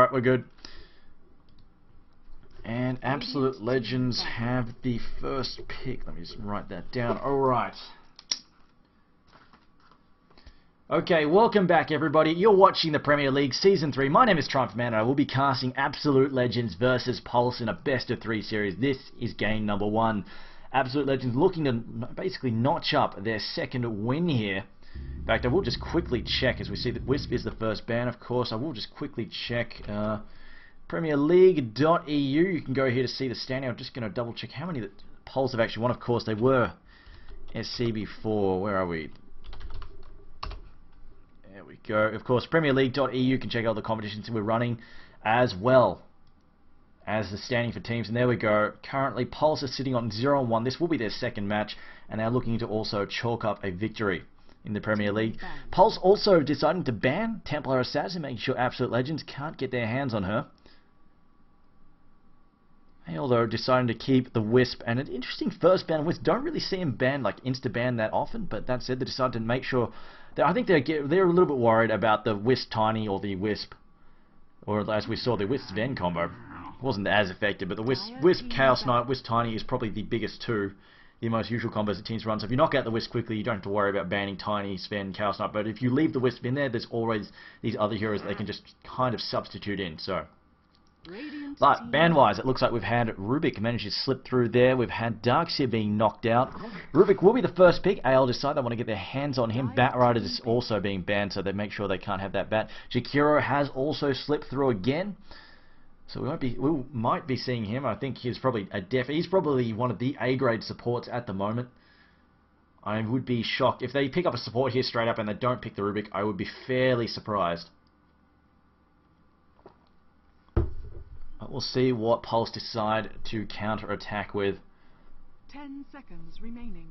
Alright, we're good. And Absolute Legends have the first pick. Let me just write that down. Alright. Okay, welcome back everybody. You're watching the Premier League Season 3. My name is Triumph Man and I will be casting Absolute Legends versus Pulse in a best of 3 series. This is game number 1. Absolute Legends looking to basically notch up their second win here. In fact, I will just quickly check as we see that Wisp is the first ban, of course. I will just quickly check PremierLeague.eu. You can go here to see the standing. I'm just going to double check how many that Pulse have actually won. Of course, they were SC before. Where are we? There we go. Of course, PremierLeague.eu can check out the competitions we're running as well as the standing for teams. And there we go. Currently, Pulse is sitting on 0-1. This will be their second match, and they're looking to also chalk up a victory in the Premier League. Pulse also deciding to ban Templar Assassin, making sure Absolute Legends can't get their hands on her. Although deciding to keep the Wisp, and an interesting first ban Wisp. Don't really see him ban, like insta-ban that often, but that said, they decided to make sure that I think they're a little bit worried about the Wisp Tiny or the Wisp, or as we saw, the Wisp Ven combo wasn't as effective, but the Wisp Chaos Knight, Wisp Tiny is probably the biggest two, the most usual combos that teams run. So if you knock out the Wisp quickly, you don't have to worry about banning Tiny, Sven, Chaos Knight, but if you leave the Wisp in there, there's always these other heroes that they can just kind of substitute in, so. But ban-wise, it looks like we've had Rubik manage to slip through there. We've had Darkseer being knocked out. Rubik will be the first pick. AL decide they want to get their hands on him. Batrider is also being banned, so they make sure they can't have that bat. Jakiro has also slipped through again, so we might be seeing him. I think he's probably he's probably one of the A-grade supports at the moment. I would be shocked if they pick up a support here straight up and they don't pick the Rubik. I would be fairly surprised. But we'll see what Pulse decide to counter-attack with. 10 seconds remaining.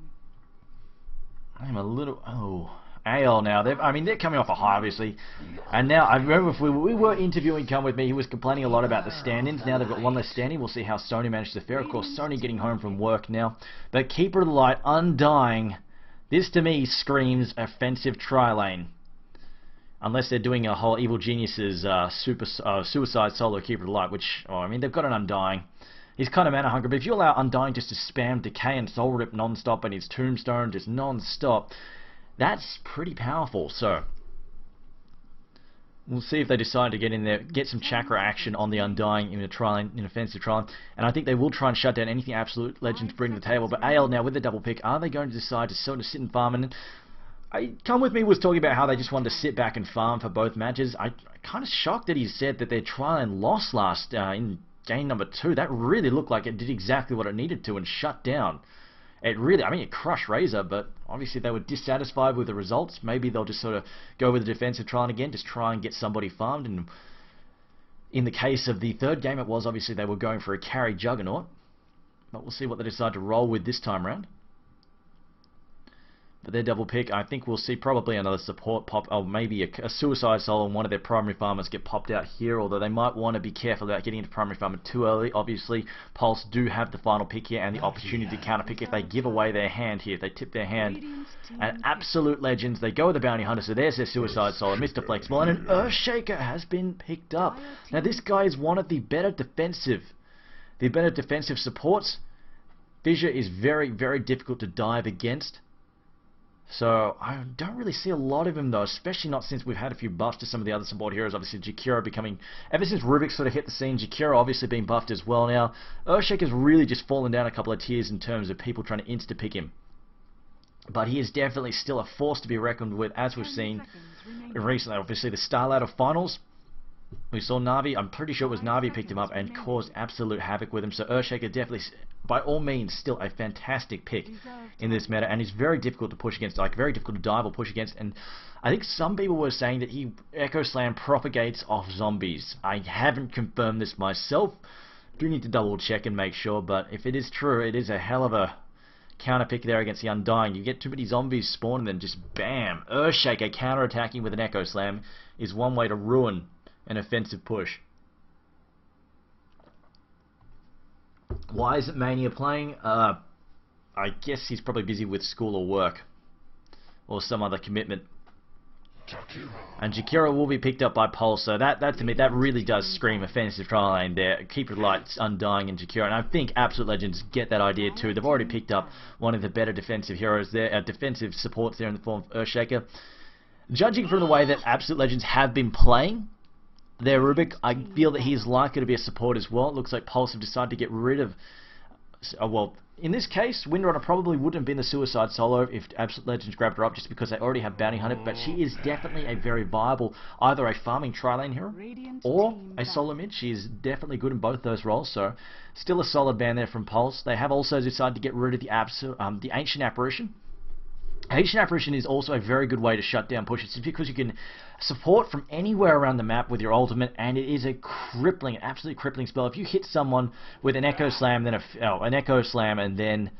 I'm a little... Oh... AL now. They're coming off a high, obviously. And now, I remember if we were interviewing Come With Me, he was complaining a lot about the stand-ins. Now they've got one less stand-in. We'll see how Sony managed to fare. Of course, Sony getting home from work now. But Keeper of the Light, Undying. This, to me, screams offensive tri-lane. Unless they're doing a whole Evil Geniuses suicide solo Keeper of the Light, which, they've got an Undying. He's kind of mana hungry, but if you allow Undying just to spam Decay and Soul Rip non-stop and his Tombstone just non-stop, that's pretty powerful. So we'll see if they decide to get in there, get some chakra action on the Undying in an offensive trial. And I think they will try and shut down anything Absolute Legends bring to the table. But AL now with the double pick, are they going to decide to sort of sit and farm? And Come With Me was talking about how they just wanted to sit back and farm for both matches. I'm kind of shocked that he said that their trial and loss last in game number 2. That really looked like it did exactly what it needed to and shut down. It really, it crushed Razor, but obviously they were dissatisfied with the results. Maybe they'll just sort of go with a defensive trial again, just try and get somebody farmed. And in the case of the third game, it was obviously they were going for a carry Juggernaut. But we'll see what they decide to roll with this time around. But their double pick, I think we'll see probably another support pop, or maybe a Suicide Soul and one of their primary farmers get popped out here, although they might want to be careful about getting into primary farmer too early. Obviously, Pulse do have the final pick here and the opportunity to counter pick if they give away their hand here, if they tip their hand. And Absolute Legends, they go with the Bounty Hunter, so there's their Suicide Soul, and Mr. Flexible, and an Earthshaker has been picked up. Now this guy is one of the better defensive supports. Fissure is very, very difficult to dive against. So, I don't really see a lot of him though, especially not since we've had a few buffs to some of the other support heroes. Obviously, Jakiro becoming... Ever since Rubik sort of hit the scene, Jakiro obviously being buffed as well now. Earthshaker's really just fallen down a couple of tiers in terms of people trying to insta-pick him. But he is definitely still a force to be reckoned with, as we've seen recently. Obviously, the Starladder Finals, we saw Na'Vi, I'm pretty sure it was Na'Vi picked him up and caused absolute havoc with him. So Earthshaker definitely, by all means, still a fantastic pick in this meta, and he's very difficult to push against, like very difficult to dive or push against. And I think some people were saying that he Echo Slam propagates off zombies. I haven't confirmed this myself. Do need to double check and make sure, but if it is true, it is a hell of a counter pick there against the Undying. You get too many zombies spawn and then just bam, Earthshaker counter-attacking with an Echo Slam is one way to ruin an offensive push. Why isn't Mania playing? I guess he's probably busy with school or work or some other commitment. And Jakira will be picked up by Pulse, so that to me, that really does scream offensive trial lane there. Keep it light, Undying and Jakira, and I think Absolute Legends get that idea too. They've already picked up one of the better defensive heroes there, defensive supports there in the form of Earthshaker. Judging from the way that Absolute Legends have been playing their Rubik, I feel that he's likely to be a support as well. It looks like Pulse have decided to get rid of... well, in this case, Windrunner probably wouldn't have been the suicide solo if Absolute Legends grabbed her up, just because they already have Bounty Hunter, but she is definitely a very viable, either a farming tri-lane hero or a solo mid. She is definitely good in both those roles, so still a solid ban there from Pulse. They have also decided to get rid of the Ancient Apparition. Ancient Apparition is also a very good way to shut down pushes, just because you can support from anywhere around the map with your ultimate, and it is a crippling, absolutely crippling spell. If you hit someone with an Echo Slam, then an Echo Slam, and then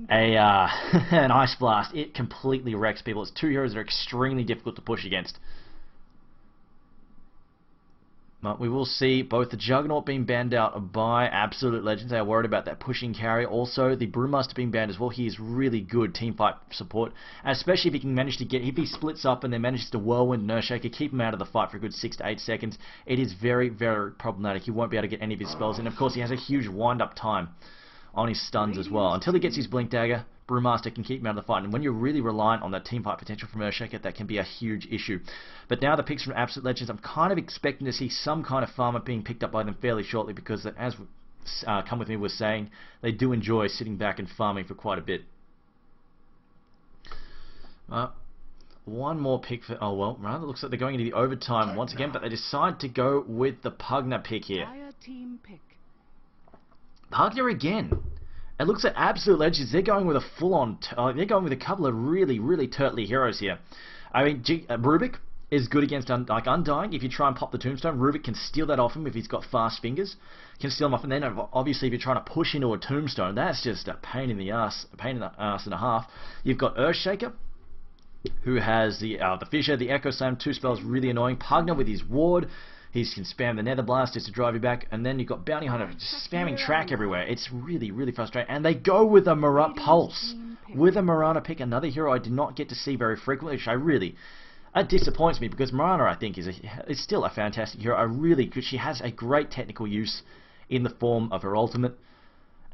an Ice Blast, it completely wrecks people. It's two heroes that are extremely difficult to push against. But we will see both the Juggernaut being banned out by Absolute Legends. They are worried about that pushing carry. Also, the Brewmaster being banned as well. He is really good teamfight support, especially if he can manage to get... if he splits up and then manages to Whirlwind Earthshaker, keep him out of the fight for a good 6 to 8 seconds. It is very, very problematic. He won't be able to get any of his spells. And of course, he has a huge wind-up time on his stuns as well. Until he gets his Blink Dagger, Brewmaster can keep him out of the fight, and when you're really reliant on that teamfight potential from Earthshaker, that can be a huge issue. But now the picks from Absolute Legends, I'm kind of expecting to see some kind of farmer being picked up by them fairly shortly, because as Come With Me was saying, they do enjoy sitting back and farming for quite a bit. One more pick for... oh well, rather looks like they're going into the overtime once again, but they decide to go with the Pugna pick here. Pugna again. It looks like Absolute Legends, they're going with a full-on... they're going with a couple of really, really turtly heroes here. I mean, Rubik is good against Undying. If you try and pop the Tombstone, Rubik can steal that off him if he's got fast fingers. Can steal him off, and then obviously if you're trying to push into a Tombstone, that's just a pain in the ass and a half. You've got Earthshaker, who has the Fissure, the Echo Slam, 2 spells, really annoying. Pugna with his Ward. He can spam the Nether Blast just to drive you back, and then you've got Bounty Hunter just spamming track everywhere. It's really, really frustrating. And they go with a Pulse. With a Mirana pick, another hero I did not get to see very frequently, which I really... it disappoints me, because Mirana, I think, is still a fantastic hero. Because she has a great technical use in the form of her ultimate,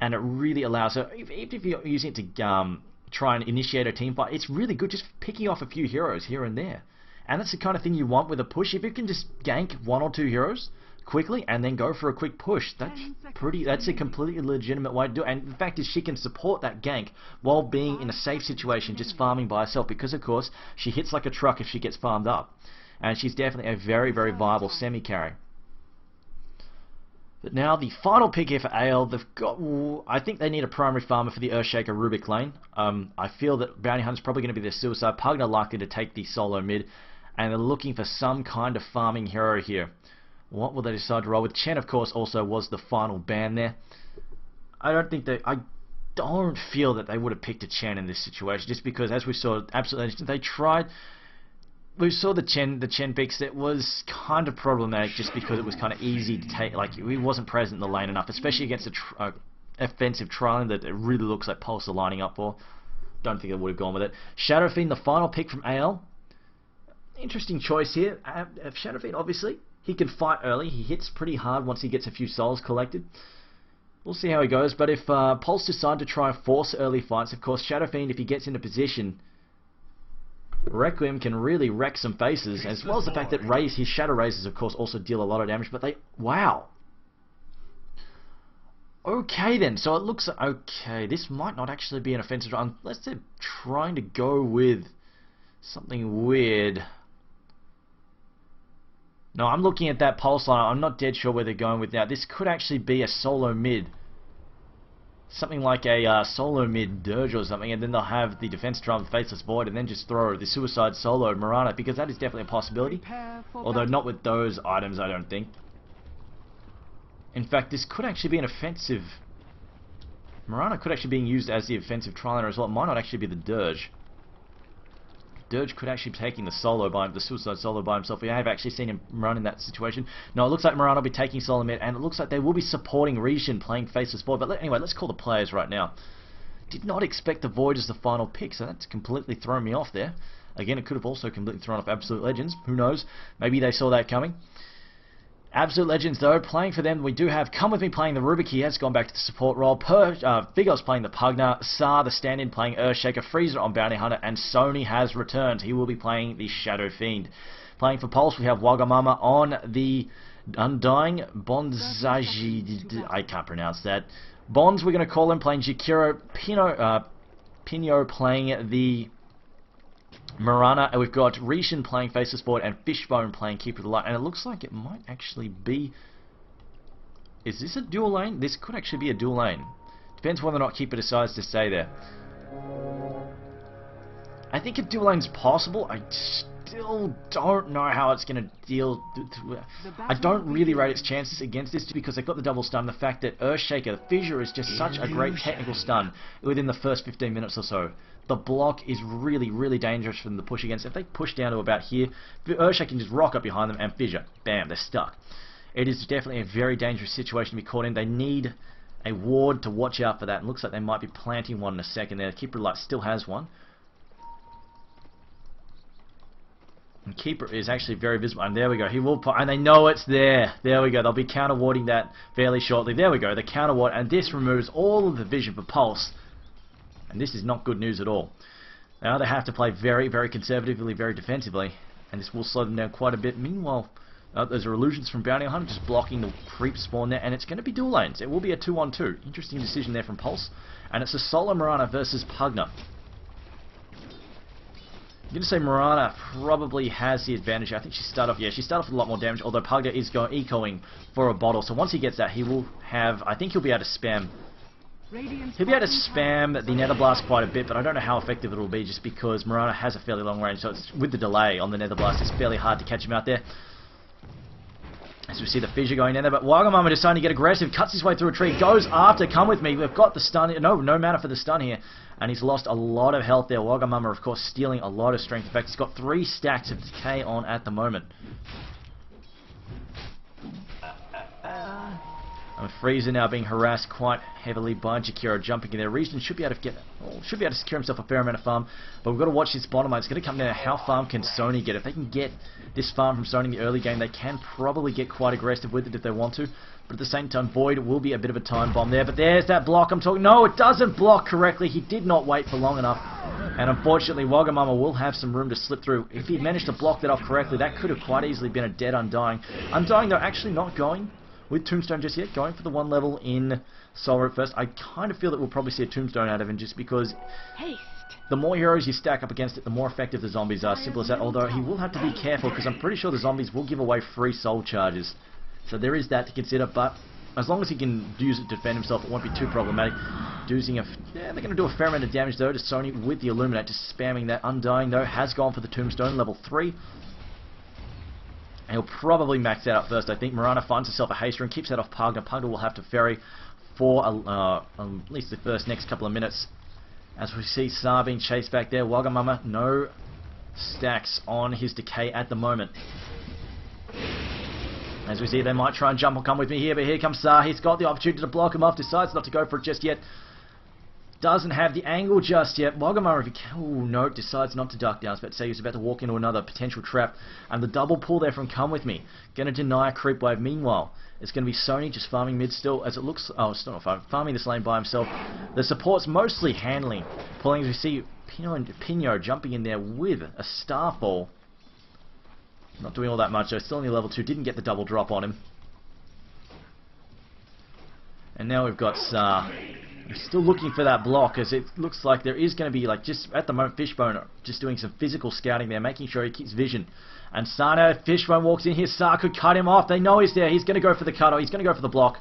and it really allows her, even if you're using it to try and initiate a team fight, it's really good just picking off a few heroes here and there. And that's the kind of thing you want with a push. If you can just gank 1 or 2 heroes quickly and then go for a quick push, that's a completely legitimate way to do it. And the fact is, she can support that gank while being in a safe situation, just farming by herself, because of course she hits like a truck if she gets farmed up. And she's definitely a very, very viable semi-carry. But now the final pick here for AL, they've got... I think they need a primary farmer for the Earthshaker Rubik lane. I feel that Bounty Hunter's probably going to be their suicide. Pugna likely to take the solo mid, and they're looking for some kind of farming hero here. What will they decide to roll with? Chen, of course, also was the final ban there. I don't feel that they would have picked a Chen in this situation, just because, as we saw, absolutely, they tried... we saw the Chen picks. It was kind of problematic, just because it was kind of easy to take. Like, he wasn't present in the lane enough, especially against a offensive trialing that it really looks like Pulse are lining up for. Don't think they would have gone with it. Shadow Fiend, the final pick from AL. Interesting choice here. Shadow Fiend, obviously, he can fight early. He hits pretty hard once he gets a few souls collected. We'll see how he goes. But if Pulse decide to try and force early fights, of course, Shadow Fiend, if he gets into position, Requiem can really wreck some faces, as well as the fact that his Shadow Razors, of course, also deal a lot of damage. But they... wow. Okay then, so it looks... okay, this might not actually be an offensive run, unless they're trying to go with something weird. No, I'm looking at that pulse line. I'm not dead sure where they're going with now. This could actually be a solo mid. Something like a solo mid Dirge or something, and then they'll have the defense drum, Faceless Void, and then just throw the suicide solo Mirana, because that is definitely a possibility. Although not with those items, I don't think. In fact, this could actually be an offensive... Mirana could actually be used as the offensive Triliner as well. It might not actually be the Dirge. Dirge could actually be taking the suicide solo by himself. We have actually seen him run in that situation. No, it looks like Mirana will be taking solo mid, and it looks like they will be supporting Rishon playing Faceless Void. But anyway, let's call the players right now. Did not expect the Void as the final pick, so that's completely thrown me off there. Again, it could have also completely thrown off Absolute Legends. Who knows? Maybe they saw that coming. Absolute Legends, though, playing for them, we do have Come With Me playing the Rubik. He has gone back to the support role. Vigos playing the Pugner. Sar, the stand-in, playing Earthshaker. Freezer on Bounty Hunter. And Sony has returned. He will be playing the Shadow Fiend. Playing for Pulse, we have Wagamama on the Undying. Bonzaji... I can't pronounce that. Bonds, we're going to call him, playing Jakiro. Pino playing the Marana, and we've got Rishin playing Faceless Board and Fishbone playing Keeper of the Light, and it looks like it might actually be... Is this a dual lane? This could actually be a dual lane. Depends whether or not Keeper decides to stay there. I think a dual lane's possible. I still don't know how it's going to deal... I don't really rate its chances against this because they've got the double stun. The fact that Earthshaker, the Fissure, is just such a great technical stun within the first 15 minutes or so. The block is really, really dangerous for them to push against. If they push down to about here, Earthshaker can just rock up behind them and Fissure. Bam, they're stuck. It is definitely a very dangerous situation to be caught in. They need a ward to watch out for that. It looks like they might be planting one in a second there. Keeper of Light still has one. And Keeper is actually very visible. And there we go. He will put, and they know it's there. There we go. They'll be counter warding that fairly shortly. There we go. The counter ward, and this removes all of the vision for Pulse. And this is not good news at all. Now they have to play very, very conservatively, very defensively, and this will slow them down quite a bit. Meanwhile, those are illusions from Bounty Hunter just blocking the creep spawn there, and it's going to be dual lanes. It will be a 2-on-2. Interesting decision there from Pulse, and it's a solo Marana versus Pugner. I'm going to say Marana probably has the advantage. I think she started off with a lot more damage, although Pugner is ecoing for a bottle. So once he gets that, he will have, I think he'll be able to spam. He'll be able to spam the Nether Blast quite a bit, but I don't know how effective it will be just because Marana has a fairly long range, so it's, with the delay on the Nether Blast, it's fairly hard to catch him out there. As we see the Fissure going in there, but Wagamama deciding to get aggressive, cuts his way through a tree, goes after Come With Me. We've got the stun, no mana for the stun here, and he's lost a lot of health there. Wagamama, of course, stealing a lot of strength. In fact, he's got 3 stacks of decay on at the moment. And Freezer now being harassed quite heavily by Jakiro jumping in there. Reason should be able to secure himself a fair amount of farm, but we've got to watch this bottom lane. It's going to come down to how farm can Sony get. If they can get this farm from Sony in the early game, they can probably get quite aggressive with it if they want to. But at the same time, Void will be a bit of a time bomb there. But there's that block I'm talking. No, it doesn't block correctly. He did not wait for long enough. And unfortunately, Wagamama will have some room to slip through. If he'd managed to block that off correctly, that could have quite easily been a dead Undying. Undying, though, actually not going with Tombstone just yet, going for the 1 level in Soul Root first. I kind of feel that we'll probably see a Tombstone out of him just because the more heroes you stack up against it, the more effective the zombies are. Simple as that, although he will have to be careful because I'm pretty sure the zombies will give away free soul charges. So there is that to consider, but as long as he can use it to defend himself, it won't be too problematic. They're going to do a fair amount of damage though to Sony with the Illuminate, just spamming that. Undying though has gone for the Tombstone, level 3. He'll probably max that out first. I think Marana finds herself a haster and keeps that off Pugner. Pugner will have to ferry for at least the next couple of minutes. As we see Sar being chased back there. Wagamama, no stacks on his decay at the moment. As we see, they might try and jump or Come With Me here, but here comes Sar. He's got the opportunity to block him off, decides not to go for it just yet. Doesn't have the angle just yet. Wagamama, no, decides not to duck down. I was about to say he was about to walk into another potential trap. And the double pull there from Come With Me. Going to deny a creep wave. Meanwhile, it's going to be Sony just farming mid still, as it looks... Oh, it's not farming this lane by himself. The support's mostly handling. Pulling, as we see, Pino jumping in there with a Starfall. Not doing all that much, though. Still only level 2. Didn't get the double drop on him. And now we've got Sar. He's still looking for that block, as it looks like there is going to be, like, just at the moment, Fishbone just doing some physical scouting there, making sure he keeps vision. And Sano, Fishbone walks in here. Sar could cut him off. They know he's there. He's going to go for the cutter. He's going to go for the block.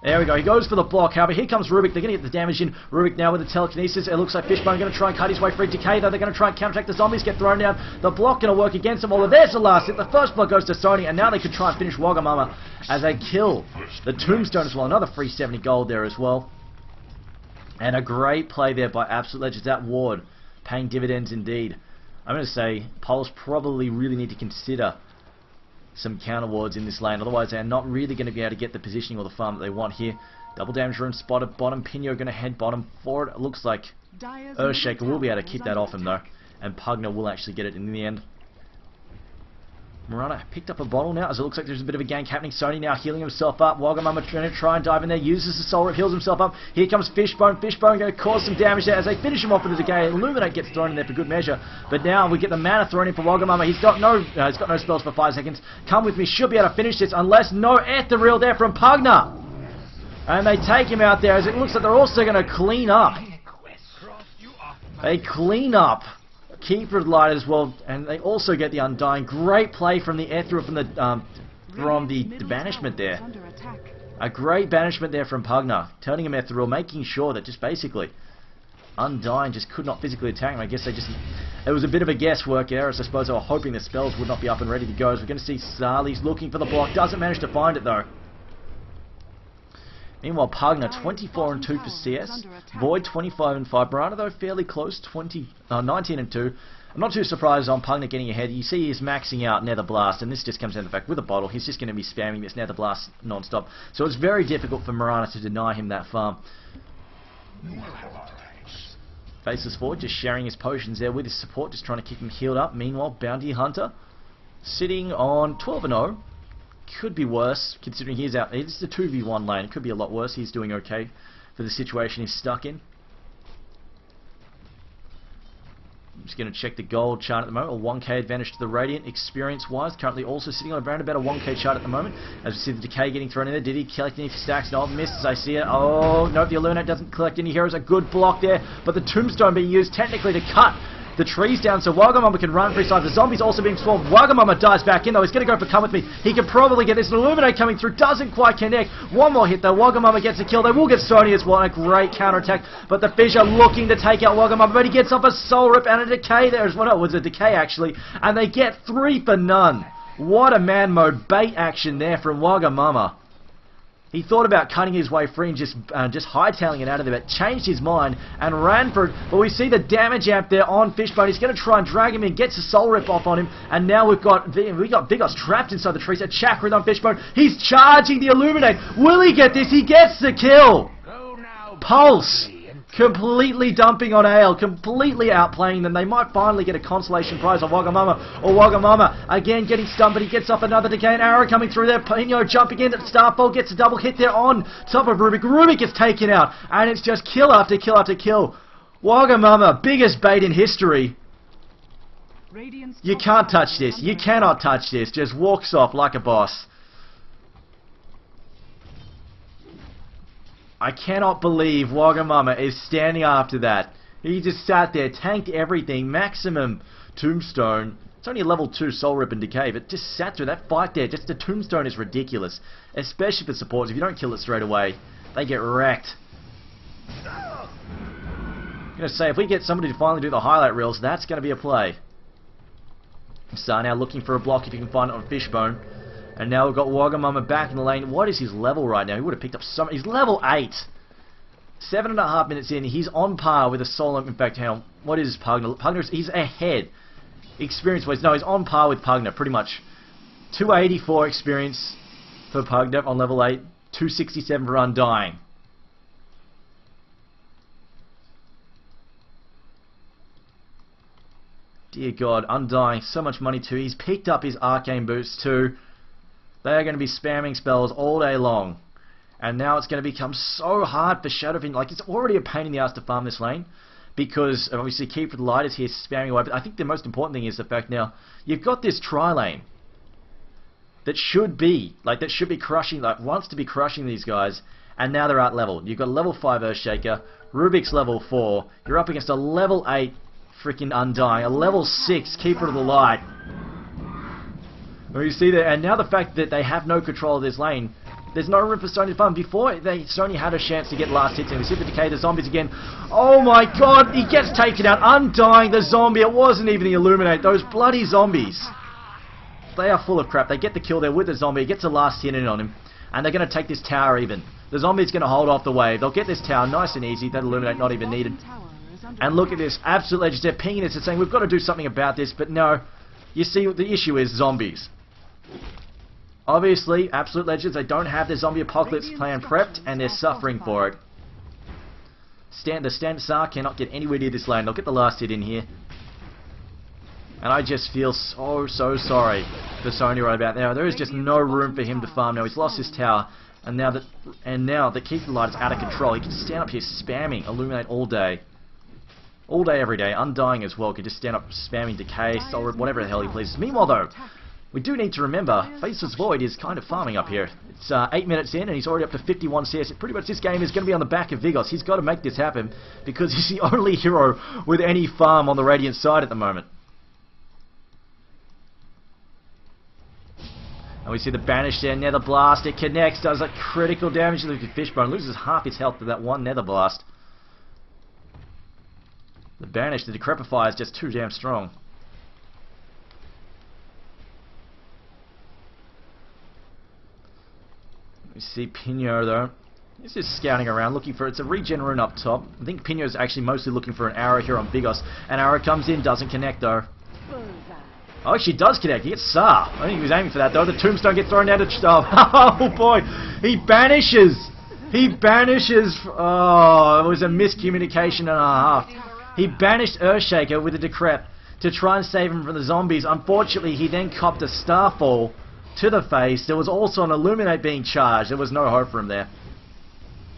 There we go. He goes for the block. However, here comes Rubik. They're going to get the damage in. Rubik now with the telekinesis. It looks like Fishbone going to try and cut his way free. Decay, though, they're going to try and counterattack. The zombies get thrown down. The block going to work against them. Although there's the last hit. The first block goes to Sony, and now they could try and finish Wagamama as they kill the Tombstone as well. Another free 70 gold there as well. And a great play there by Absolute Legends. That ward paying dividends indeed. I'm going to say Pulse probably really need to consider some counter wards in this lane. Otherwise, they're not really going to be able to get the positioning or the farm that they want here. Double damage rune spotted bottom. Pino going to head bottom forward. It looks like Earthshaker will be able to keep that off him though. and Pugner will actually get it in the end. Marana picked up a bottle now, as it looks like there's a bit of a gank happening. Sony now healing himself up. Wagamama trying to try and dive in there, uses the soul rip, heals himself up. Here comes Fishbone. Fishbone going to cause some damage there as they finish him off with the decay. Illuminate gets thrown in there for good measure, but now we get the mana thrown in for Wagamama. He's got no spells for 5 seconds. Come with me, should be able to finish this unless no ethereal there from Pugner. And they take him out there, as it looks like they're also going to clean up. They clean up Keeper of the Light as well, and they also get the Undying. Great play from the Ethereal from the banishment there. A great banishment there from Pugner, turning him Ethereal, making sure that just basically Undying just could not physically attack him. I guess it was a bit of a guesswork there, as I suppose they were hoping the spells would not be up and ready to go. So we're going to see Sarli's looking for the block, doesn't manage to find it though. Meanwhile, Pugner 24 and 2 for CS. Void 25 and 5. Marana though fairly close, 19 and 2. I'm not too surprised on Pugner getting ahead. You see he's maxing out Nether Blast, and this just comes down to the fact with a bottle, he's just going to be spamming this Nether Blast non-stop. So it's very difficult for Marana to deny him that farm. Faces forward, just sharing his potions there with his support, just trying to keep him healed up. Meanwhile, Bounty Hunter sitting on 12 and 0. Could be worse, considering he's out. It's the 2v1 lane. It could be a lot worse. He's doing okay for the situation he's stuck in. I'm just going to check the gold chart at the moment. A 1k advantage to the Radiant experience-wise. Currently also sitting on around about a 1k chart at the moment. As we see the Decay getting thrown in there. Did he collect any stacks? No, misses. I see it. Oh, no, the Illuminate doesn't collect any heroes. A good block there. But the Tombstone being used technically to cut the trees down so Wagamama can run for his side. The zombies also being swarmed. Wagamama dives back in though. He's going to go for Come With Me. He can probably get this. Illuminate coming through. Doesn't quite connect. One more hit though. Wagamama gets a kill. They will get Sony as well. A great counterattack. But the Fissure looking to take out Wagamama. But he gets off a Soul Rip and a Decay there as well. No, it was a Decay actually. And they get 3 for none. What a man mode bait action there from Wagamama. He thought about cutting his way free and just hightailing it out of there, but changed his mind and ran for it. But we see the damage amp there on Fishbone. He's going to try and drag him in, gets a Soul Rip off on him, and now we got Vigos trapped inside the trees. A Chakra on Fishbone. He's charging the Illuminate. Will he get this? He gets the kill. Pulse completely dumping on Ale, completely outplaying them. They might finally get a consolation prize on Wagamama, or Wagamama again getting stunned, but he gets off another Decay. An arrow coming through there. Pino jumping in. Starfall gets a double hit there on top of Rubik. Rubik gets taken out, and it's just kill after kill after kill. Wagamama, biggest bait in history. You can't touch this. You cannot touch this. Just walks off like a boss. I cannot believe Wagamama is standing after that. He just sat there, tanked everything, maximum Tombstone. It's only a level 2 Soul Rip and Decay, but just sat through that fight there. Just the Tombstone is ridiculous. Especially for supports. If you don't kill it straight away, they get wrecked. I'm going to say, if we get somebody to finally do the highlight reels, that's going to be a play. So now looking for a block if you can find it on Fishbone. And now we've got Wagamama back in the lane. What is his level right now? He would have picked up some. He's level 8. 7.5 minutes in. He's on par with a solo. In fact, hang on. What is Pugner? He's ahead. Experience-wise. No, he's on par with Pugner, pretty much. 284 experience for Pugner on level 8. 267 for Undying. Dear God, Undying, so much money too. He's picked up his Arcane Boots too. They are going to be spamming spells all day long. And now it's going to become so hard for Shadowfiend. Like, it's already a pain in the ass to farm this lane. Because, obviously, Keeper of the Light is here spamming away. But I think the most important thing is the fact now, you've got this tri-lane. That should be crushing, wants to be crushing these guys. And now they're out-leveled. You've got a level 5 Earthshaker. Rubik's level 4. You're up against a level 8 freaking Undying. A level 6 Keeper of the Light. Well, you see that, and now the fact that they have no control of this lane, there's no room for Sony to farm. Before, Sony had a chance to get last hits, and we see the Decay, the zombies again. Oh my God, he gets taken out. Undying the zombie. It wasn't even the Illuminate. Those bloody zombies. They are full of crap. They get the kill there with the zombie. He gets a last hit in on him, and they're going to take this tower even. The zombie's going to hold off the wave. They'll get this tower nice and easy. That Illuminate not even needed. And look at this. Absolute Legends. They're pinging this and saying, we've got to do something about this, but no. You see, the issue is zombies. Obviously, Absolute Legends, they don't have their zombie apocalypse plan prepped, and they're suffering for it. The Standard SAR cannot get anywhere near this lane. They'll get the last hit in here. And I just feel so sorry for Sony right about now. There is just no room for him to farm now. He's lost his tower, and now that Keep the Light is out of control, he can stand up here spamming Illuminate all day. All day, every day. Undying as well. Could just stand up spamming Decay, Solar, whatever the hell he pleases. Meanwhile, though, we do need to remember, Faceless Void is kind of farming up here. It's 8 minutes in, and he's already up to 51 CS. Pretty much this game is going to be on the back of Vigos. He's got to make this happen, because he's the only hero with any farm on the Radiant side at the moment. And we see the Banish there, Nether Blast. It connects, does a critical damage. Look at Fishbone, loses half his health to that one Nether Blast. The Banish, the Decrepify is just too damn strong. We see Pino though. He's just scouting around looking for, it's a regen rune up top. I think Pino's actually mostly looking for an arrow here on Vigos. An arrow comes in, doesn't connect though. Oh, actually does connect. He gets Sar. I think he was aiming for that though. The tombstone gets thrown out of stuff. Oh boy. He banishes. He banishes. Oh, it was a miscommunication and a half. He banished Earthshaker with a Decrep to try and save him from the zombies. Unfortunately, he then copped a Starfall to the face. There was also an Illuminate being charged. There was no hope for him there.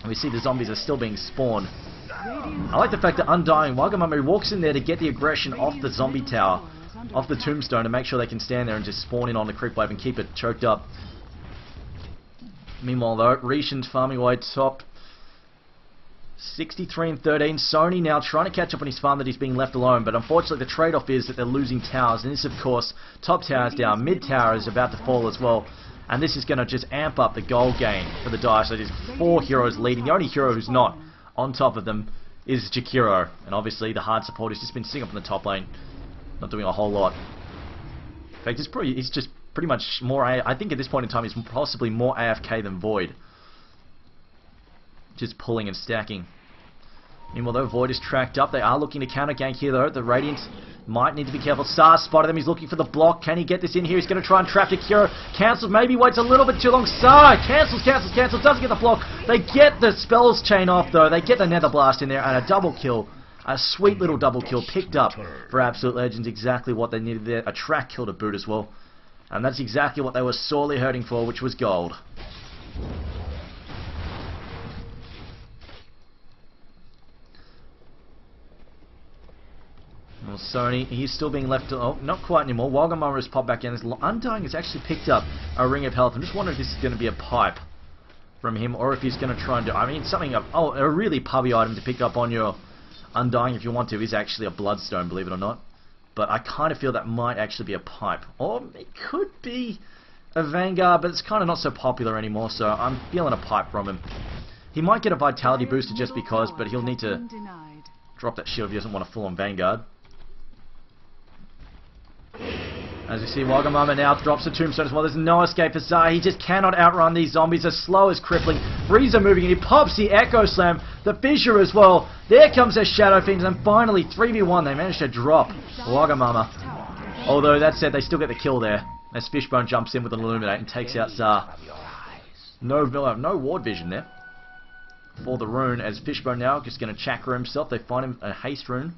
And we see the zombies are still being spawned. I like the fact that Undying Wagamama walks in there to get the aggression off the zombie tower, off the tombstone, to make sure they can stand there and just spawn in on the creep wave and keep it choked up. Meanwhile though, Rishon's farming away top. 63 and 13. Sony now trying to catch up on his farm that he's being left alone, but unfortunately the trade-off is that they're losing towers, and this of course, top tower is down, mid tower is about to fall as well, and this is going to just amp up the gold gain for the Dire. So there's 4 heroes leading. The only hero who's not on top of them is Jakiro, and obviously the hard support has just been sitting up in the top lane, not doing a whole lot. In fact, he's just pretty much more, I think at this point in time he's possibly more AFK than Void. Just pulling and stacking. Meanwhile though, Void is tracked up. They are looking to counter gank here though. The Radiant might need to be careful. Sar spotted them. He's looking for the block. Can he get this in here? He's going to try and trap Jakiro. Cancels. Maybe waits a little bit too long. Sar cancels. Doesn't get the block. They get the spells chain off though. They get the Nether Blast in there and a double kill. A sweet little double kill picked up for Absolute Legends. Exactly what they needed there. A track kill to boot as well. And that's exactly what they were sorely hurting for, which was gold. Well, Sony, he's still being left. Oh, not quite anymore. Wagamama has popped back in. Undying has actually picked up a Ring of Health. I'm just wondering if this is going to be a pipe from him, or if he's going to try and do. I mean, something of a really pubby item to pick up on your Undying if you want to is actually a Bloodstone, believe it or not. But I kind of feel that might actually be a pipe, or it could be a Vanguard, but it's kind of not so popular anymore. So I'm feeling a pipe from him. He might get a Vitality booster just because, but he'll need to drop that shield if he doesn't want a full-on Vanguard. As we see, Wagamama now drops the tombstone as well. There's no escape for Zai. He just cannot outrun these zombies. As slow as crippling. Frieza moving in. He pops the Echo Slam. The Fissure as well. There comes their Shadow Fiends. And finally, 3v1. They managed to drop Wagamama. Although, that said, they still get the kill there. As Fishbone jumps in with an Illuminate and takes out Zar. No ward vision there for the rune. As Fishbone now just going to chakra himself. They find him a haste rune.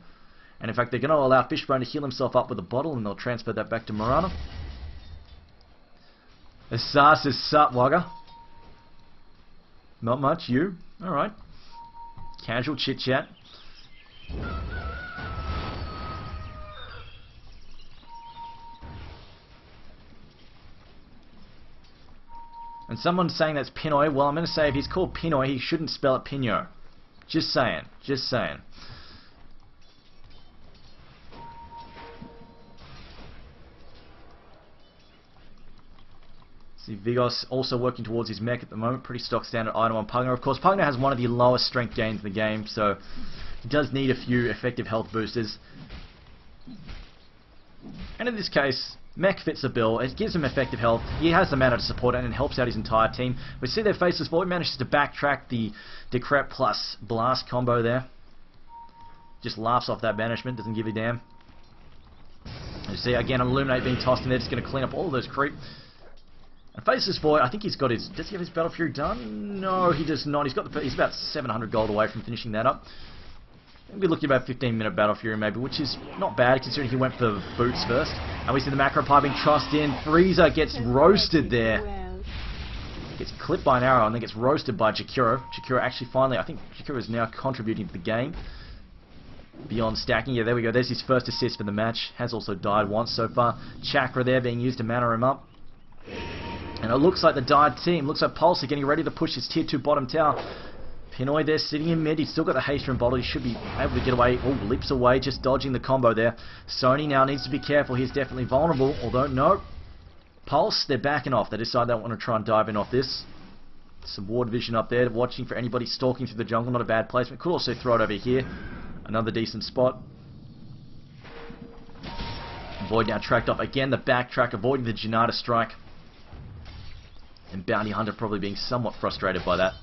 And in fact, they're going to allow Fishbone to heal himself up with a bottle, and they'll transfer that back to Morana. Assar says, "Sup, Wagga?" Not much, you? Alright. Casual chit-chat. And someone's saying that's Pinoy. Well, I'm going to say if he's called Pinoy, he shouldn't spell it Pino. Just saying. Just saying. See, Vigos also working towards his mech at the moment. Pretty stock standard item on Pugner. Of course, Pugner has one of the lowest strength gains in the game, so he does need a few effective health boosters. And in this case, mech fits the bill. It gives him effective health. He has the mana to support it, and it helps out his entire team. We see their Faceless Void manages to backtrack the Decrep plus Blast combo there. Just laughs off that banishment, doesn't give a damn. You see, again, Illuminate being tossed in there, just going to clean up all of those creep. And Faceless Void, I think he's got his... Does he have his Battle Fury done? No, he does not. He's about 700 gold away from finishing that up. We're looking at about a 15-minute battle fury maybe, which is not bad considering he went for boots first. And we see the macro pie being trussed in. Frieza gets roasted there. Gets clipped by an arrow and then gets roasted by Jakiro. Jakiro actually finally, I think Jakiro is now contributing to the game. Beyond stacking, yeah, there we go. There's his first assist for the match. Has also died once so far. Chakra there being used to mana him up. And it looks like the Died team, looks like Pulse are getting ready to push his tier 2 bottom tower. Pinoy there sitting in mid. He's still got the haste and bottle. He should be able to get away. Oh, leaps away, just dodging the combo there. Sony now needs to be careful. He's definitely vulnerable, although no. Pulse, they're backing off. They decide they don't want to try and dive in off this. Some ward vision up there, watching for anybody stalking through the jungle. Not a bad placement. Could also throw it over here. Another decent spot. Void now tracked off again. The backtrack, avoiding the Janata strike. And Bounty Hunter probably being somewhat frustrated by that.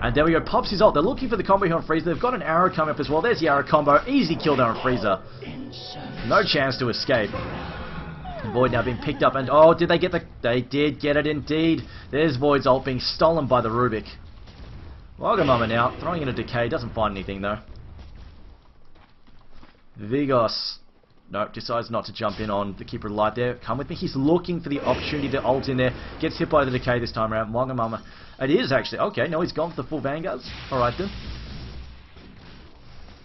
And there we go, pops his ult. They're looking for the combo here on Frieza. They've got an arrow coming up as well. There's the arrow combo. Easy kill down on Frieza. No chance to escape. Void now being picked up and oh, did they get the... They did get it indeed. There's Void's ult being stolen by the Rubik. Wagamama now, throwing in a decay. Doesn't find anything though. Vigos. Nope, decides not to jump in on the Keeper of Light there. Come with me. He's looking for the opportunity to ult in there. Gets hit by the decay this time around. Wagamama. It is actually. Okay, no, he's gone for the full Vanguards. Alright then.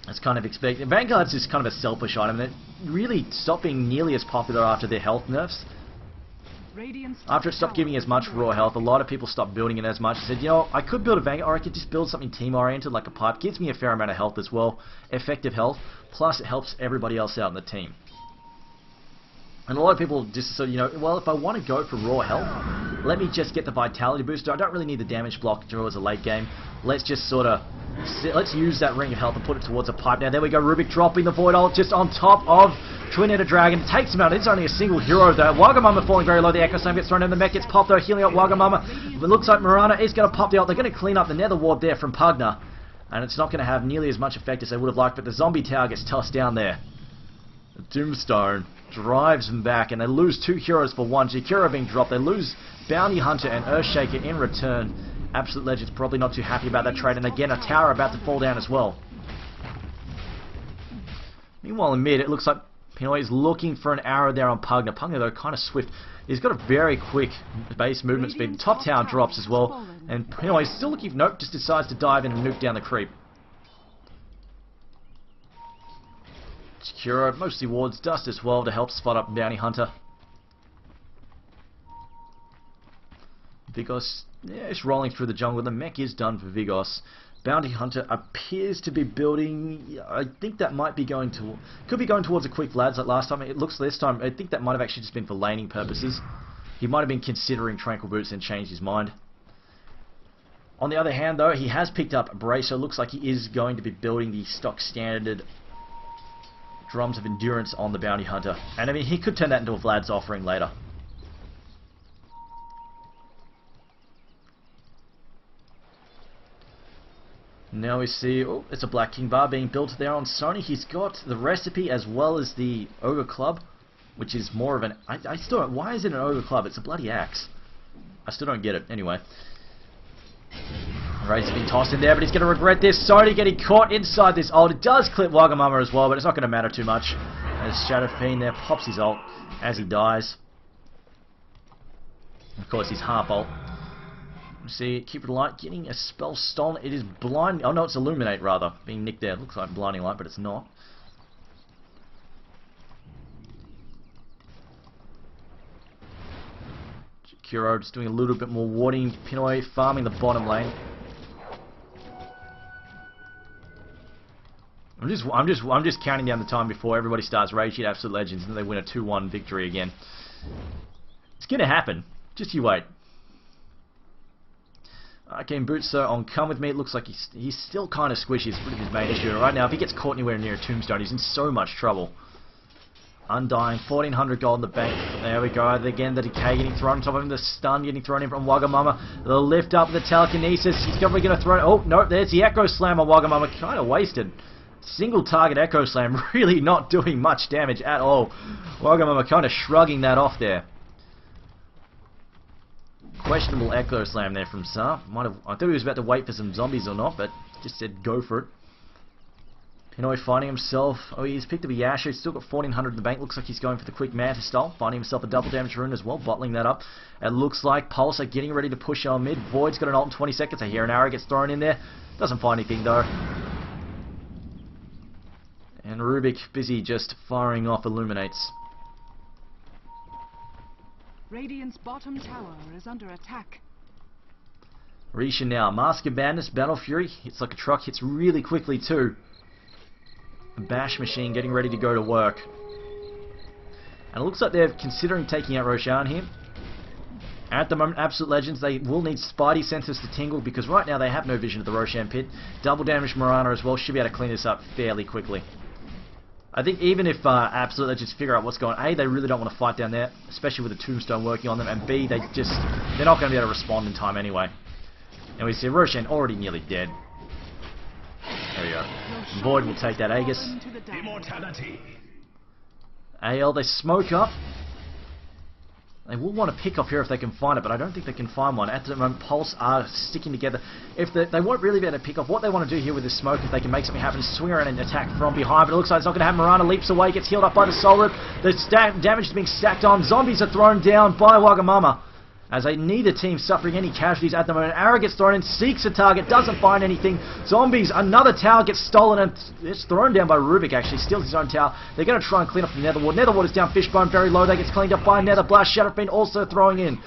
That's kind of expected. Vanguards is kind of a selfish item that really stopped being nearly as popular after their health nerfs. After it stopped giving as much raw health, a lot of people stopped building it as much. Said, you know, I could build a Vanguard, or I could just build something team-oriented like a pipe. Gives me a fair amount of health as well. Effective health. Plus, it helps everybody else out in the team. And a lot of people just sort of, you know, well, if I want to go for raw health, let me just get the vitality booster. I don't really need the damage block towards a late game. Let's just sort of, let's use that ring of health and put it towards a pipe. Now, there we go, Rubik dropping the Void Ult just on top of Twin-Headed Dragon. Takes him out. It's only a single hero, though. Wagamama falling very low. The Echo Slam gets thrown in. The mech gets popped, though. Healing up Wagamama. It looks like Mirana is going to pop the ult. They're going to clean up the Nether Ward there from Pugna. And it's not going to have nearly as much effect as they would have liked, but the zombie tower gets tossed down there. Tombstone drives them back, and they lose 2 heroes for 1. Jakiro being dropped. They lose Bounty Hunter and Earthshaker in return. Absolute Legends probably not too happy about that trade, and again a tower about to fall down as well. Meanwhile in mid, it looks like Pinoy is looking for an arrow there on Pugna. Pugna though kind of swift. He's got a very quick base movement speed. Top tower drops as well, and Pinoy is still looking. Nope, just decides to dive in and nuke down the creep. Jakiro mostly wards dust as well to help spot up Bounty Hunter. Vigos, yeah, it's rolling through the jungle. The mech is done for Vigos. Bounty Hunter appears to be building. I think that might be going to, could be going towards a quick lads like last time. It looks this time. I think that might have actually just been for laning purposes. He might have been considering Tranquil Boots and changed his mind. On the other hand, though, he has picked up Bracer. Looks like he is going to be building the stock standard Drums of Endurance on the Bounty Hunter. And I mean, he could turn that into a Vlad's offering later. Now we see, oh, it's a Black King bar being built there on Sony. He's got the recipe as well as the Ogre Club, which is more of an... I still don't... Why is it an Ogre Club? It's a bloody axe. I still don't get it. Anyway. Razor's been tossed in there, but he's going to regret this. Sony getting caught inside this ult. It does clip Wagamama as well, but it's not going to matter too much. As Shadow Fiend there pops his ult as he dies. Of course, his half ult. See, Keeper of Light getting a spell stolen. It is blind. Oh no, it's Illuminate rather. Being nicked there. It looks like Blinding Light, but it's not. Jakiro just doing a little bit more warding. Pinoy farming the bottom lane. I'm just counting down the time before everybody starts raging at Absolute Legends and then they win a 2-1 victory again. It's gonna happen. Just you wait. Okay, Bootso on Come With Me. It looks like he's still kind of squishy. It's pretty his main issue right now. If he gets caught anywhere near a Tombstone, he's in so much trouble. Undying, 1400 gold in the bank. There we go. Again, the decay getting thrown on top of him. The stun getting thrown in from Wagamama. The lift up, the telekinesis. He's probably going to throw it. Oh, no, there's the Echo Slam on Wagamama. Kind of wasted. Single target Echo Slam. Really not doing much damage at all. Wagamama kind of shrugging that off there. Questionable Echo Slam there from Sa. I thought he was about to wait for some zombies or not, but just said go for it. Pinoy finding himself... Oh, he's picked up a Yasha. He's still got 1400 in the bank. Looks like he's going for the quick Manta style. Finding himself a double damage rune as well. Bottling that up. It looks like Pulse are getting ready to push on mid. Void's got an ult in 20 seconds. I hear an arrow gets thrown in there. Doesn't find anything though. And Rubik busy just firing off Illuminates. Radiant's bottom tower is under attack. Risha now. Mask of Madness. Battle Fury. Hits like a truck. Hits really quickly too. Bash Machine getting ready to go to work. And it looks like they're considering taking out Roshan here. At the moment, Absolute Legends, they will need Spidey senses to tingle because right now they have no vision of the Roshan pit. Double damage Mirana as well. Should be able to clean this up fairly quickly. I think even if Absolute Legends figure out what's going on, A, they really don't want to fight down there, especially with the Tombstone working on them, and B, they're not going to be able to respond in time anyway. And we see Roshan already nearly dead. There we go. Void will take that Aegis. Immortality. AL, they smoke up. They will want to pick up here if they can find it, but I don't think they can find one. At the moment, Pulse are sticking together. If they won't really be able to pick up, what they want to do here with this smoke, if they can make something happen, is swing around and attack from behind. But it looks like it's not going to happen. Mirana leaps away, gets healed up by the Soul Rip. The damage is being stacked on. Zombies are thrown down by Wagamama. As neither team suffering any casualties at the moment. Arrow gets thrown in, seeks a target, doesn't find anything. Zombies, another tower gets stolen and it's thrown down by Rubik actually, steals his own tower. They're going to try and clean up the Netherward. Netherward is down, Fishbone very low, that gets cleaned up by Nether Blast. Shadowfiend also throwing in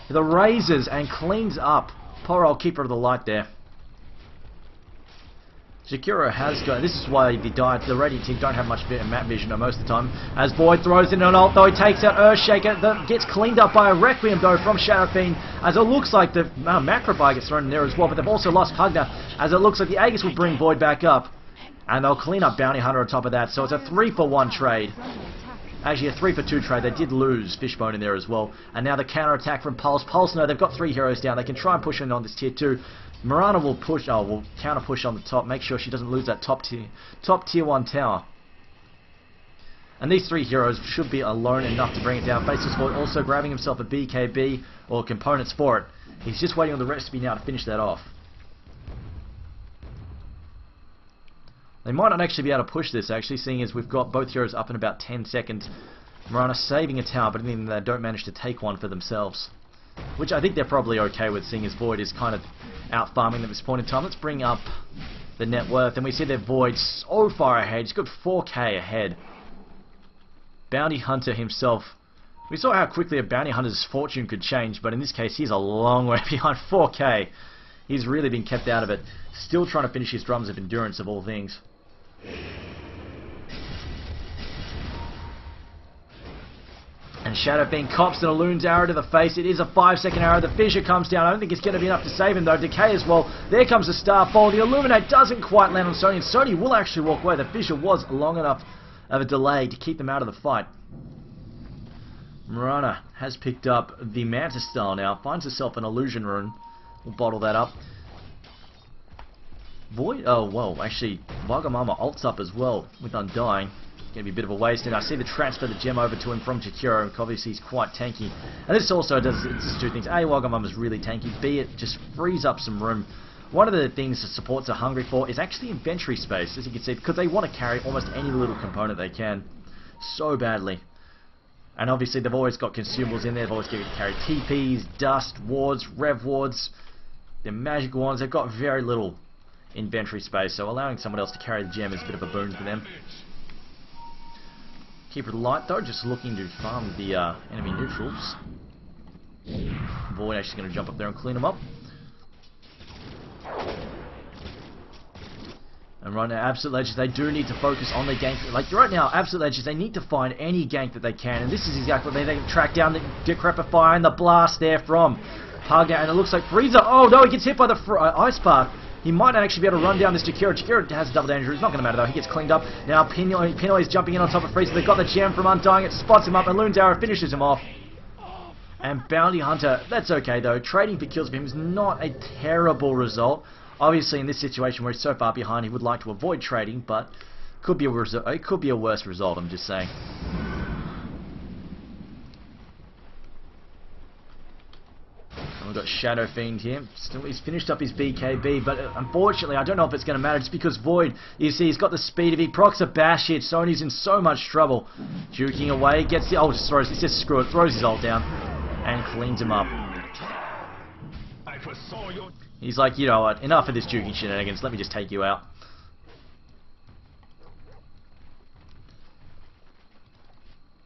the razors and cleans up. Poor old Keeper of the Light there. Jakiro has got... This is why the Radiant team don't have much map vision most of the time. As Void throws in an ult, though, he takes out Earthshaker. That gets cleaned up by a Requiem, though, from Shadowfiend. As it looks like the Macrofire gets thrown in there as well, but they've also lost Hugner. As it looks like the Aegis will bring Void back up. And they'll clean up Bounty Hunter on top of that. So it's a 3-for-1 trade. Actually, a 3-for-2 trade. They did lose Fishbone in there as well. And now the counter-attack from Pulse. Pulse, no, they've got 3 heroes down. They can try and push in on this tier 2. Mirana will push, will counter push on the top, make sure she doesn't lose that top tier 1 tower. And these 3 heroes should be alone enough to bring it down. Faceless Void also grabbing himself a BKB or components for it. He's just waiting on the recipe now to finish that off. They might not actually be able to push this actually, seeing as we've got both heroes up in about 10 seconds. Mirana saving a tower, but then they don't manage to take one for themselves. Which I think they're probably okay with, seeing as Void is kind of out farming them at this point in time. Let's bring up the net worth, and we see that Void so far ahead. He's got 4k ahead. Bounty Hunter himself. We saw how quickly a Bounty Hunter's fortune could change, but in this case he's a long way behind. 4k. He's really been kept out of it. Still trying to finish his drums of endurance of all things. And Shadowfiend cops an Alloon's arrow to the face. It is a 5-second arrow. The fissure comes down. I don't think it's going to be enough to save him though. Decay as well. There comes the Starfall. The Illuminate doesn't quite land on Sony, and Sony will actually walk away. The fissure was long enough of a delay to keep them out of the fight. Mirana has picked up the Manta style now. Finds herself an Illusion Rune. We'll bottle that up. Void. Oh, well, actually, Wagamama ults up as well with Undying. Going to be a bit of a waste, and I see the transfer the gem over to him from Jakiro, and obviously he's quite tanky. And this also does 2 things. A, Wagamama's really tanky. B, it just frees up some room. One of the things that supports are hungry for is actually inventory space, as you can see, because they want to carry almost any little component they can so badly. And obviously they've always got consumables in there. They've always got to carry TPs, dust, wards, rev wards, their magic wands. They've got very little inventory space, so allowing someone else to carry the gem is a bit of a boon for them. Keeper of the Light though, just looking to farm the enemy neutrals. Void actually going to jump up there and clean them up. And right now, Absolute Legends, they do need to focus on the gank. Like right now, Absolute Legends, they need to find any gank that they can, and this is exactly what they can track down the Decrepify and the blast there from Hugger, and it looks like Frieza. Oh no, he gets hit by the Ice Bar. He might not actually be able to run down this Jakiro. Jakiro has double damage. It's not going to matter though. He gets cleaned up. Now Pinoy is jumping in on top of Frieza. They've got the gem from Undying. It spots him up, and Loon's arrow finishes him off. And Bounty Hunter, that's okay though. Trading for kills for him is not a terrible result. Obviously, in this situation where he's so far behind, he would like to avoid trading, but could be it could be a worse result. I'm just saying. We've got Shadow Fiend here. Still, he's finished up his BKB, but unfortunately, I don't know if it's going to matter just because Void, you see, he's got the speed. If he procs a bash hit, Sony's in so much trouble. Juking away, gets the... Oh, just throws... He says screw it, throws his ult down, and cleans him up. He's like, you know what, enough of this juking shenanigans, let me just take you out.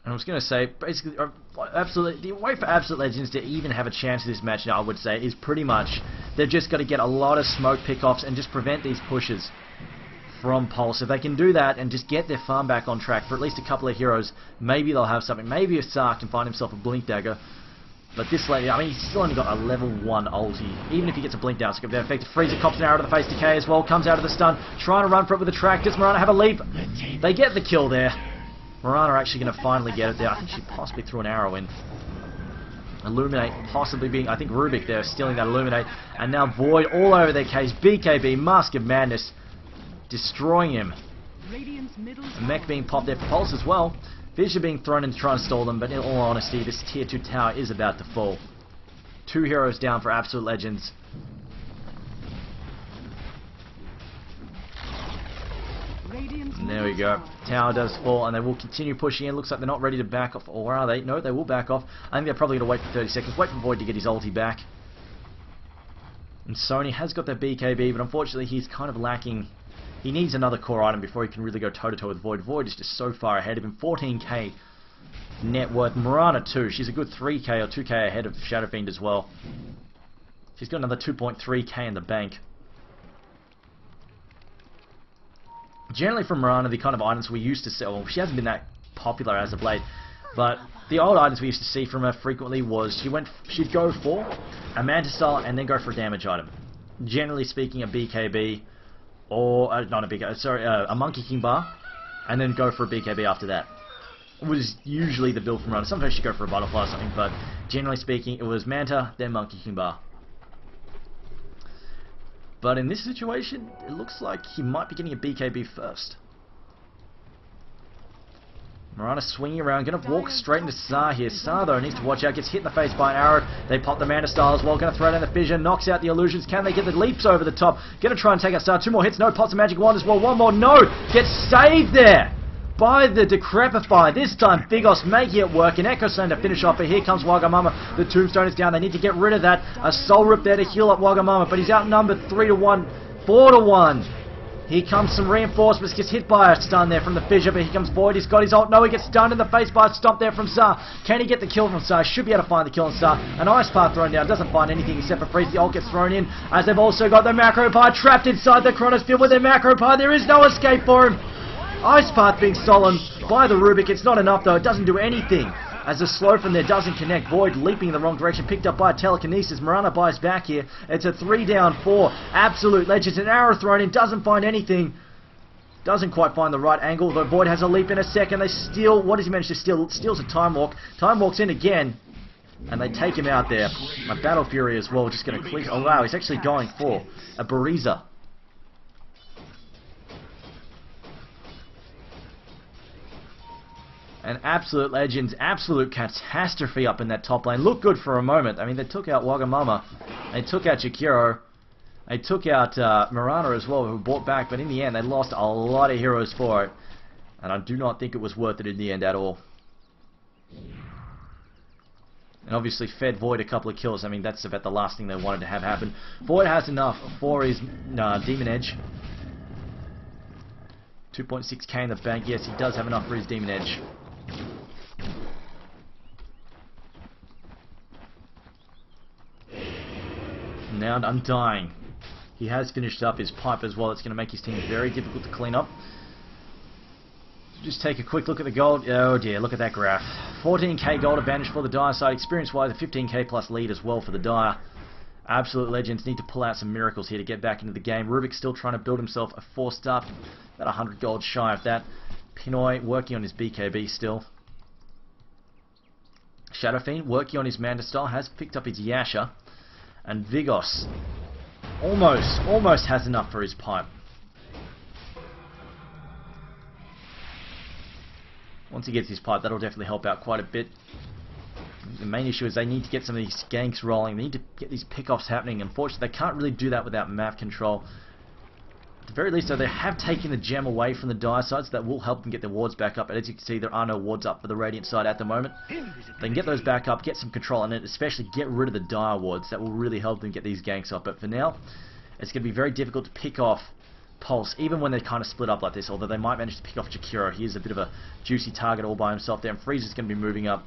And I was going to say, basically, the way for Absolute Legends to even have a chance in this match now, I would say, is pretty much they've just got to get a lot of smoke pickoffs and just prevent these pushes from Pulse. If they can do that and just get their farm back on track for at least a couple of heroes, maybe they'll have something. Maybe if Sark can find himself a Blink Dagger. But this lady, I mean, he's still only got a level 1 ulti. Even if he gets a Blink Down, so they're effective. Freezer cops an arrow to the face, decay as well, comes out of the stun, trying to run for it with a track. Does Mirana have a leap? They get the kill there. Mirana actually going to finally get it there. I think she possibly threw an arrow in. Illuminate possibly being, I think Rubik there stealing that Illuminate. And now Void all over their case. BKB, Mask of Madness, destroying him. And Mech being popped there for Pulse as well. Fissure being thrown in to try and stall them, but in all honesty, this tier 2 tower is about to fall. 2 heroes down for Absolute Legends. And there we go. Tower does fall, and they will continue pushing in. Looks like they're not ready to back off. Or are they? No, they will back off. I think they're probably going to wait for 30 seconds. Wait for Void to get his ulti back. And Sony has got that BKB, but unfortunately he's kind of lacking. He needs another core item before he can really go toe-to-toe with Void. Void is just so far ahead of him. 14k net worth. Mirana too. She's a good 3k or 2k ahead of Shadow Fiend as well. She's got another 2.3k in the bank. Generally from Mirana, the kind of items we used to see, well, she hasn't been that popular as of late, but the old items we used to see from her frequently was she'd go for a Manta Style and then go for a damage item. Generally speaking, a BKB, or not a BKB, sorry, a Monkey King bar, and then go for a BKB after that. It was usually the build from Mirana. Sometimes she'd go for a Butterfly or something, but generally speaking, it was Manta, then Monkey King bar. But in this situation, it looks like he might be getting a BKB first. Mirana swinging around, going to walk straight into Sar here. Sar, though, needs to watch out. Gets hit in the face by an arrow. They pop the Manta Style as well. Going to throw down the Fissure. Knocks out the illusions. Can they get the leaps over the top? Going to try and take out Sar. 2 more hits. No. Pops a Magic Wand as well. 1 more. No. Gets saved there by the Decrepify. This time, Bigos making it work. An Echo Stone to finish off. But here comes Wagamama. The Tombstone is down. They need to get rid of that. A Soul Rip there to heal up Wagamama. But he's outnumbered 3-1. 4-1. Here comes some reinforcements. Gets hit by a stun there from the Fissure. But here comes Void. He's got his ult. No, he gets stunned in the face by a stomp there from Sar. Can he get the kill from Sar? Should be able to find the kill on Sar. An Ice Path thrown down. Doesn't find anything except for Freeze. The ult gets thrown in. As they've also got the Macro Pie trapped inside the Chronosphere with their Macro Pie. There is no escape for him. Ice Path being stolen by the Rubik. It's not enough though. It doesn't do anything. As the slow from there doesn't connect. Void leaping in the wrong direction. Picked up by Telekinesis. Mirana buys back here. It's a 3-4. Absolute Legends. An arrow thrown in. Doesn't find anything. Doesn't quite find the right angle. Though Void has a leap in a second. They steal. What does he manage to steal? Steals a Time Walk. Time Walks in again. And they take him out there. A Battle Fury as well. Just going to click. Oh wow. He's actually going for a Bariza. And Absolute Legends, absolute catastrophe up in that top lane. Looked good for a moment. I mean, they took out Wagamama. They took out Jakiro. They took out Mirana as well, who bought back. But in the end, they lost a lot of heroes for it. And I do not think it was worth it in the end at all. And obviously fed Void a couple of kills. I mean, that's about the last thing they wanted to have happen. Void has enough for his Demon Edge. 2.6k in the bank. Yes, he does have enough for his Demon Edge. Now Undying. He has finished up his pipe as well. It's going to make his team very difficult to clean up. Just take a quick look at the gold. Oh dear, look at that graph. 14k gold advantage for the Dire side. Experience-wise, a 15k plus lead as well for the Dire. Absolute Legends need to pull out some miracles here to get back into the game. Rubik's still trying to build himself a 4-star. About 100 gold shy of that. Pinoy working on his BKB still. Shadow Fiend working on his Manta Style. Has picked up his Yasha. And Vigos almost has enough for his pipe. Once he gets his pipe, that'll definitely help out quite a bit. The main issue is they need to get some of these ganks rolling. They need to get these pickoffs happening. Unfortunately, they can't really do that without map control. At the very least, though, they have taken the gem away from the dire side, so that will help them get their wards back up. And as you can see, there are no wards up for the Radiant side at the moment. They can get those back up, get some control on it, especially get rid of the dire wards. That will really help them get these ganks up. But for now, it's going to be very difficult to pick off Pulse, even when they're kind of split up like this, although they might manage to pick off Jakiro. He is a bit of a juicy target all by himself there, and Freezer's going to be moving up.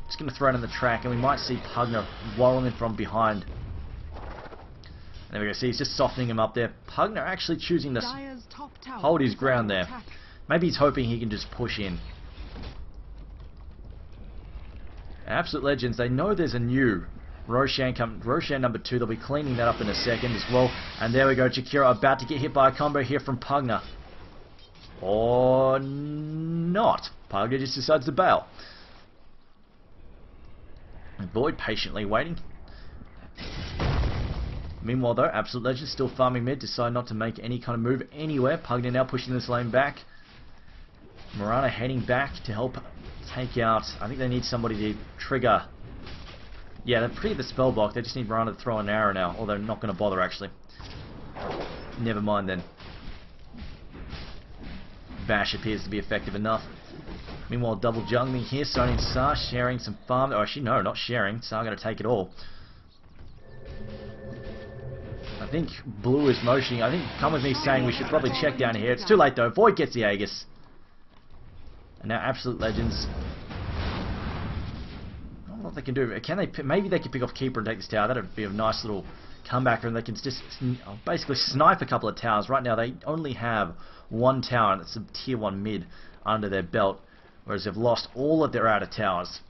Just going to throw it on the track, and we might see Pugner rolling in from behind. And there we go, see, he's just softening him up there. Pugner actually choosing to hold his ground there. Maybe he's hoping he can just push in. Absolute Legends, they know there's a new Roshan number 2. They'll be cleaning that up in a second as well. And there we go, Jakiro about to get hit by a combo here from Pugner. Or not. Pugner just decides to bail. And Void patiently waiting. Meanwhile though, Absolute Legends still farming mid, decide not to make any kind of move anywhere. Pugner now pushing this lane back. Mirana heading back to help take out, I think they need somebody to trigger. Yeah, they've cleared the spell block, they just need Mirana to throw an arrow now, although not going to bother actually. Never mind then. Bash appears to be effective enough. Meanwhile, double jungling here, Sony and Sar sharing some farm. Oh, actually no, not sharing. Sar going to take it all. I think Blue is motioning. I think Come With Me saying we should probably check down here. It's too late though. Void gets the Aegis. And now Absolute Legends. I don't know what they can do. Can they? Maybe they can pick off Keeper and take this tower. That would be a nice little comeback, and they can just basically snipe a couple of towers. Right now they only have one tower, and it's a tier 1 mid under their belt, whereas they've lost all of their outer towers.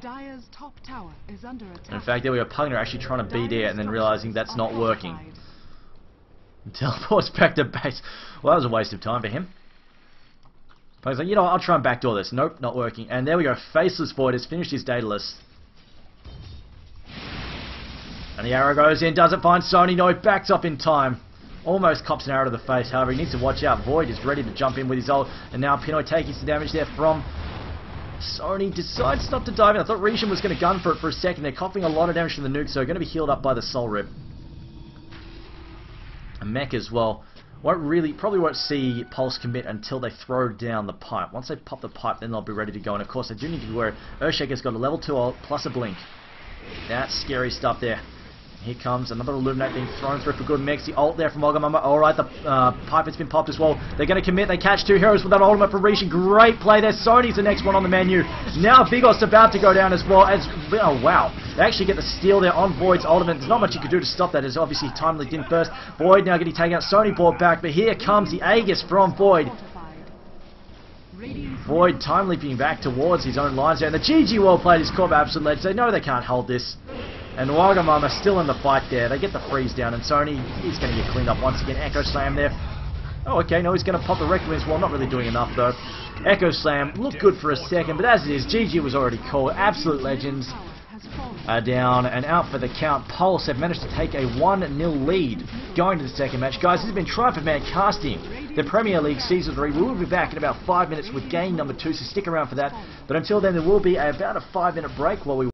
Dire's top tower is under attack. In fact, there we go. Pugner actually trying to BD and then realizing that's not working. Teleports back to base. Well, that was a waste of time for him. Pugner's like, you know what, I'll try and backdoor this. Nope, not working. And there we go. Faceless Void has finished his Daedalus. And the arrow goes in, doesn't find Sony. No, he backs up in time. Almost cops an arrow to the face. However, he needs to watch out. Void is ready to jump in with his ult. And now Pinoy taking some damage there from Sony. Decides not to dive in. I thought Rishon was going to gun for it for a second. They're copying a lot of damage from the nuke, so going to be healed up by the Soul Rip. And Mech as well. Probably won't see Pulse commit until they throw down the pipe. Once they pop the pipe, then they'll be ready to go. And of course, they do need to be aware Earthshaker's got a level 2 ult plus a blink. That's scary stuff there. Here comes another Illuminate being thrown through for good mix. The ult there from Wagamama. Alright, the pipe has been popped as well. They're going to commit. They catch 2 heroes with that ultimate for Rishon. Great play there. Sony's the next one on the menu. Now Bigos about to go down as well. Oh, wow. They actually get the steal there on Void's ultimate. There's not much you can do to stop that. It's obviously time leaked in first. Void now getting taken out. Sony brought back. But here comes the Aegis from Void. Void time leaping back towards his own lines there. And the GG well played is caught by Absolute Legends. They know they can't hold this. And Wagamama still in the fight there. They get the freeze down, and Sony is going to get cleaned up once again. Echo Slam there. Oh, okay, no, he's going to pop the Requiem as well. Not really doing enough, though. Echo Slam looked good for a second, but as it is, GG was already called. Absolute Legends are down and out for the count. Pulse have managed to take a 1-0 lead going to the second match. Guys, this has been Triumph of Man casting the Premier League Season 3. We will be back in about 5 minutes with game number 2, so stick around for that. But until then, there will be about a 5-minute break while we